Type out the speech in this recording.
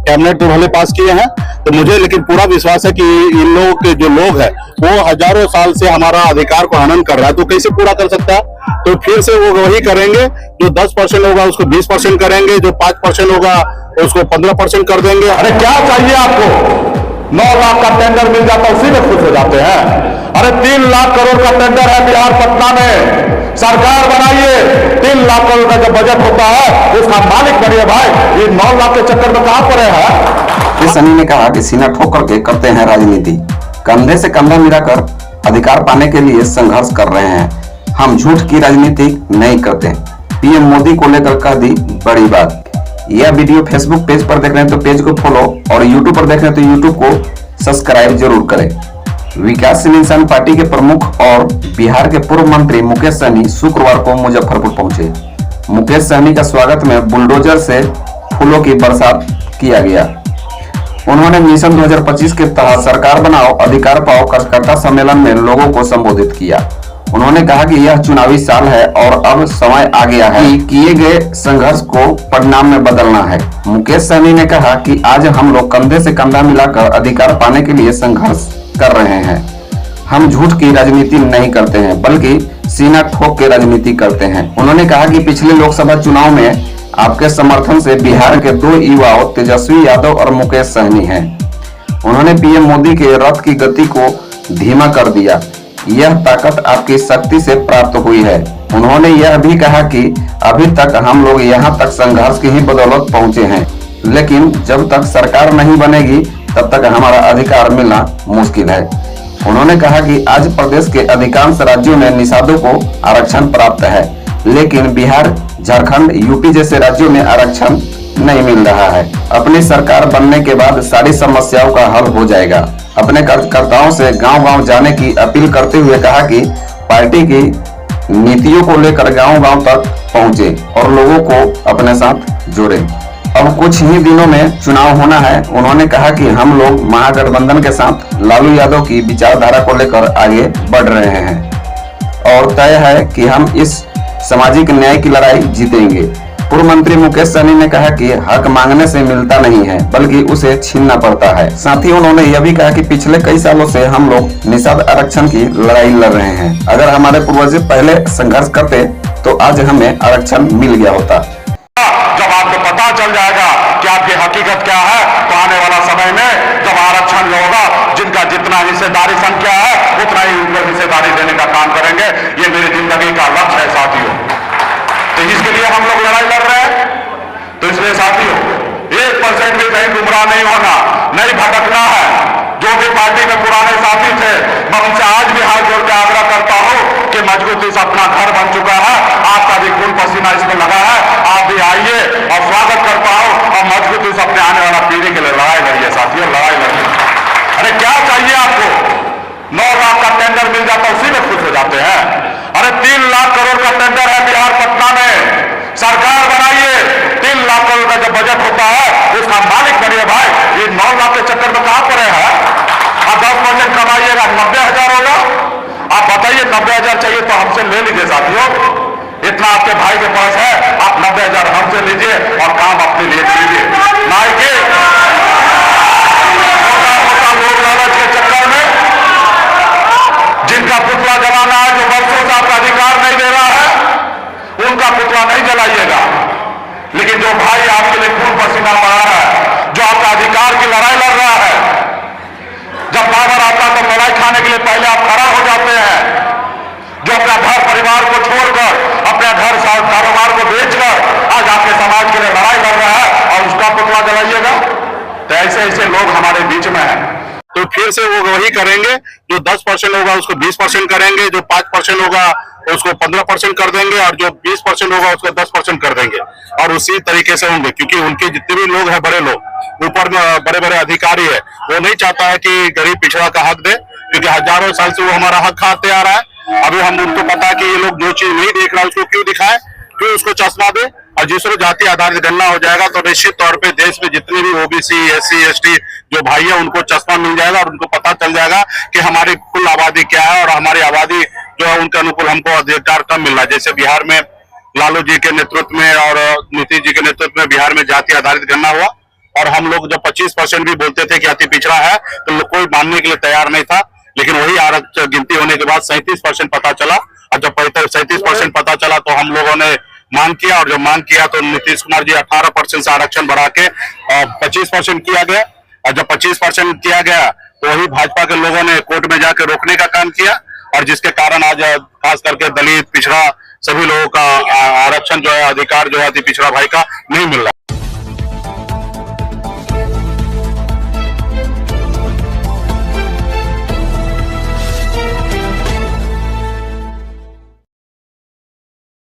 Cabinet तो भले पास किए हैं, तो मुझे लेकिन पूरा विश्वास है कि इन लोगों के जो लोग हैं वो हजारों साल से हमारा अधिकार को हनन कर रहा है, तो कैसे पूरा कर सकता है? तो फिर से वो वही करेंगे, जो 10% होगा उसको 20% करेंगे, जो 5% होगा उसको 15% कर देंगे। अरे क्या चाहिए आपको? 9 लाख का टेंडर मिल जाता उसी में खुश हो जाते हैं। अरे 3 लाख करोड़ का टेंडर है बिहार पटना में, सरकार बनाइए। 3 लाख करोड़ का जो बजट होता है उसका मालिक बनिए भाई। ये 9 लाख के चक्कर में कहां पड़े हैं? सनी ने कहा कि सीना ठोक करके करते हैं राजनीति, कंधे से कंधा मिलाकर अधिकार पाने के लिए संघर्ष कर रहे हैं। हम झूठ की राजनीति नहीं करते। पीएम मोदी को लेकर कह दी बड़ी बात। यह वीडियो फेसबुक पेज पर देख रहे हैं तो पेज को फॉलो और यूट्यूब पर देख रहे हैं तो यूट्यूब को सब्सक्राइब जरूर करें। विकासशील इंसान पार्टी के प्रमुख और बिहार के पूर्व मंत्री मुकेश सहनी शुक्रवार को मुजफ्फरपुर पहुंचे। मुकेश सहनी का स्वागत में बुलडोजर से फूलों की बरसात किया गया। उन्होंने मिशन 2025 के तहत सरकार बनाओ अधिकार पाओ कार्यकर्ता सम्मेलन में लोगों को संबोधित किया। उन्होंने कहा कि यह चुनावी साल है और अब समय आ गया है कि किए गए संघर्ष को परिणाम में बदलना है। मुकेश सहनी ने कहा कि आज हम लोग कंधे से कंधा मिलाकर अधिकार पाने के लिए संघर्ष कर रहे हैं। हम झूठ की राजनीति नहीं करते हैं बल्कि सीना ठोक के राजनीति करते हैं। उन्होंने कहा कि पिछले लोकसभा चुनाव में आपके समर्थन से बिहार के 2 युवाओं तेजस्वी यादव और मुकेश सहनी हैं। उन्होंने पीएम मोदी के रथ की गति को धीमा कर दिया। यह ताकत आपकी शक्ति से प्राप्त हुई है। उन्होंने यह भी कहा कि अभी तक हम लोग यहां तक संघर्ष की ही बदौलत पहुंचे हैं, लेकिन जब तक सरकार नहीं बनेगी तब तक हमारा अधिकार मिलना मुश्किल है। उन्होंने कहा कि आज प्रदेश के अधिकांश राज्यों में निषादों को आरक्षण प्राप्त है, लेकिन बिहार, झारखंड, यूपी जैसे राज्यों में आरक्षण नहीं मिल रहा है। अपनी सरकार बनने के बाद सारी समस्याओं का हल हो जाएगा। अपने कार्यकर्ताओं से गांव-गांव जाने की अपील करते हुए कहा कि पार्टी की नीतियों को लेकर गांव-गांव तक पहुंचे और लोगों को अपने साथ जोड़े। अब कुछ ही दिनों में चुनाव होना है। उन्होंने कहा कि हम लोग महागठबंधन के साथ लालू यादव की विचारधारा को लेकर आगे बढ़ रहे हैं और तय है कि हम इस सामाजिक न्याय की लड़ाई जीतेंगे। पूर्व मंत्री मुकेश सहनी ने कहा कि हक मांगने से मिलता नहीं है बल्कि उसे छीनना पड़ता है। साथ ही उन्होंने यह भी कहा कि पिछले कई सालों से हम लोग निषाद आरक्षण की लड़ाई लड़ रहे हैं। अगर हमारे पूर्वज पहले संघर्ष करते तो आज हमें आरक्षण मिल गया होता। जब आपको पता चल जाएगा कि आपकी हकीकत क्या है तो आने वाला समय में जब आरक्षण होगा, जिनका जितना हिस्सेदारी संख्या है उतना ही उनको हिस्सेदारी देने का काम करेंगे। ये मेरी जिंदगी का लक्ष्य है साथियों। तो इसके लिए हम लोग लड़ाई लड़ रहे हैं। तो इसलिए साथियों 1% भी कहीं गुमराह नहीं होना, नहीं भटकना है। जो भी पार्टी में पुराने साथी थे मैं उनसे आज भी हाथ जोड़ के आग्रह करता हूं कि मजबूती से अपना घर बन चुका है, आपका भी खून पसीना इसमें लगा है, आप भी आइए और स्वागत करता हूं और मजबूती से अपने आने वाला पीढ़ी के लिए लड़ाई लड़िए साथियों, लड़ाई लड़िए। अरे क्या चाहिए आपको? 9 लाख का टेंडर मिल जाता उसी में खुश हो जाते हैं। अरे 3 लाख करोड़ का टेंडर है बिहार पटना में, सरकार बनाइए। 3 लाख करोड़ का जो बजट होता है उसका मालिक बनिए भाई। ये 9 लाख के चक्कर में कहां पड़े हैं? आप 10% कमाइएगा 90,000 होगा। आप बताइए 90,000 चाहिए तो हमसे ले लीजिए साथियों। इतना आपके भाई के पास है, आप 90,000 हमसे लीजिए और काम अपने लिए कीजिए। ना कि लोग लालच के चक्कर में जिनका पुतला जलाना है, जो वर्षों से आपका अधिकार नहीं दे रहा है, उनका पुतला नहीं जलाइएगा। लेकिन जो भाई आपके लिए खून पसीना बहा रहा है, जो आपका अधिकार की लड़ाई लड़ रहा है, जब पावर आता है तो लड़ाई खाने के लिए पहले आप खड़ा हो जाते हैं। जो अपना घर परिवार को छोड़कर, अपने घर कारोबार को बेचकर आज आपके समाज के लिए लड़ाई लड़ रहा है और उसका पुतला जलाइएगा। तो ऐसे ऐसे लोग हमारे बीच में हैं। तो फिर से वो वही करेंगे, जो 10% होगा उसको 20% करेंगे, जो 5% होगा उसको 15% कर देंगे और जो 20% होगा उसको 10% कर देंगे। और उसी तरीके से होंगे, क्योंकि उनके जितने भी लोग हैं, बड़े लोग ऊपर में बड़े बड़े अधिकारी है, वो नहीं चाहता है कि गरीब पिछड़ा का हक दे, क्योंकि हजारों साल से वो हमारा हक खाते आ रहा है। अभी हम उनको पता है कि ये लोग जो चीज नहीं देख रहा है उसको क्यों दिखाए, क्यों उसको चश्मा दे। और जिसमें जाति आधारित गणना हो जाएगा तो निश्चित तौर पे देश में जितने भी ओबीसी, एससी, एसटी जो भाई है उनको चश्मा मिल जाएगा और उनको पता चल जाएगा कि हमारी कुल आबादी क्या है और हमारी आबादी जो है उनके अनुकूल हमको अधिकार कम मिल रहा है। जैसे बिहार में लालू जी के नेतृत्व में और नीतीश जी के नेतृत्व में बिहार में जाति आधारित गणना हुआ और हम लोग जब 25% भी बोलते थे कि अति पिछड़ा है तो कोई मानने के लिए तैयार नहीं था। लेकिन वही आरक्षण गिनती होने के बाद 37% पता चला, और जब 37% पता चला तो हम लोगों ने मांग किया, और जब मांग किया तो नीतीश कुमार जी 18% से आरक्षण बढ़ा के 25% किया गया। और जब 25% किया गया तो वही भाजपा के लोगों ने कोर्ट में जाकर रोकने का काम किया, और जिसके कारण आज खास करके दलित, पिछड़ा सभी लोगों का आरक्षण जो है, अधिकार जो है अति पिछड़ा भाई का नहीं मिल रहा।